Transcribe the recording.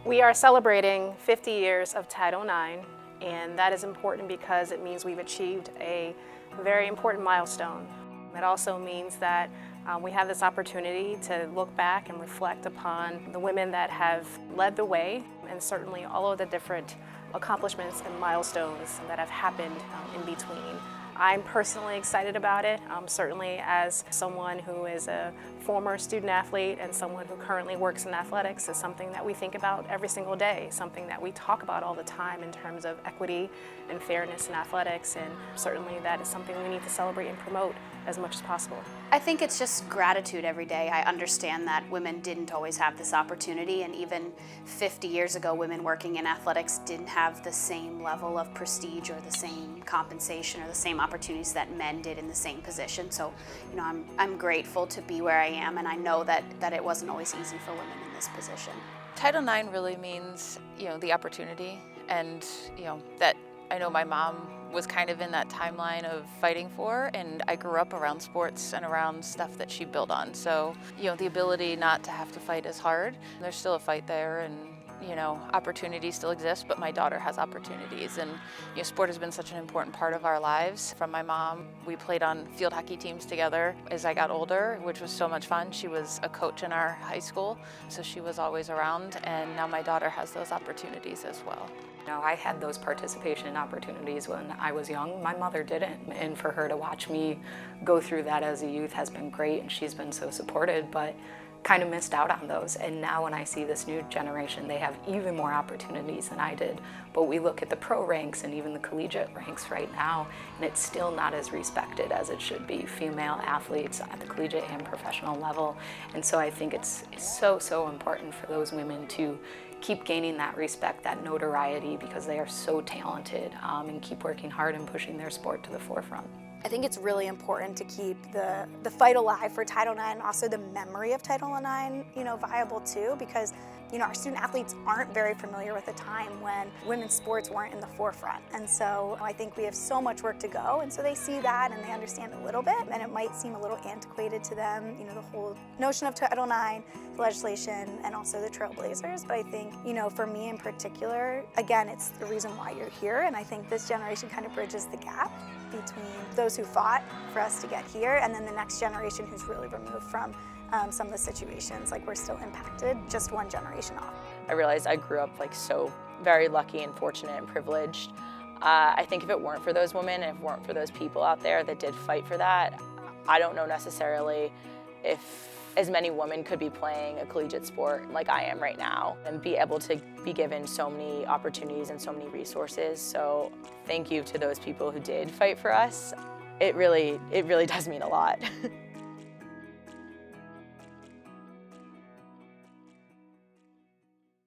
We are celebrating 50 years of Title IX, and that is important because it means we've achieved a very important milestone. It also means that we have this opportunity to look back and reflect upon the women that have led the way, and certainly all of the different accomplishments and milestones that have happened in between. I'm personally excited about it, certainly as someone who is a former student athlete and someone who currently works in athletics. Is something that we think about every single day, something that we talk about all the time in terms of equity and fairness in athletics, and certainly that is something we need to celebrate and promote as much as possible. I think it's just gratitude every day. I understand that women didn't always have this opportunity, and even 50 years ago, women working in athletics didn't have the same level of prestige or the same compensation or the same opportunities that men did in the same position. So, I'm grateful to be where I am, and I know that it wasn't always easy for women in this position. Title IX really means, the opportunity, and, that I know my mom was kind of in that timeline of fighting for, and I grew up around sports and around stuff that she built on. So, the ability not to have to fight is hard. There's still a fight there, and opportunities still exist, but my daughter has opportunities. And sport has been such an important part of our lives. From my mom, we played on field hockey teams together as I got older, which was so much fun. She was a coach in our high school, so she was always around, and now my daughter has those opportunities as well. I had those participation opportunities when I was young. My mother didn't, and for her to watch me go through that as a youth has been great, and she's been so supported, but kind of missed out on those. And now when I see this new generation, they have even more opportunities than I did. But we look at the pro ranks and even the collegiate ranks right now, and it's still not as respected as it should be, female athletes at the collegiate and professional level. And so I think it's so important for those women to keep gaining that respect, that notoriety, because they are so talented, and keep working hard and pushing their sport to the forefront. I think it's really important to keep the fight alive for Title IX, and also the memory of Title IX, viable too, because our student athletes aren't very familiar with a time when women's sports weren't in the forefront. And so I think we have so much work to go, and so they see that and they understand a little bit, and it might seem a little antiquated to them, the whole notion of Title IX, the legislation, and also the trailblazers. But I think, for me in particular, again, it's the reason why you're here, and I think this generation kind of bridges the gap between those who fought for us to get here and then the next generation who's really removed from some of the situations. Like, we're still impacted just one generation off. I realized I grew up so very lucky and fortunate and privileged. I think if it weren't for those women, and if it weren't for those people out there that did fight for that, I don't know necessarily if as many women could be playing a collegiate sport like I am right now and be able to be given so many opportunities and so many resources. So thank you to those people who did fight for us. It really does mean a lot.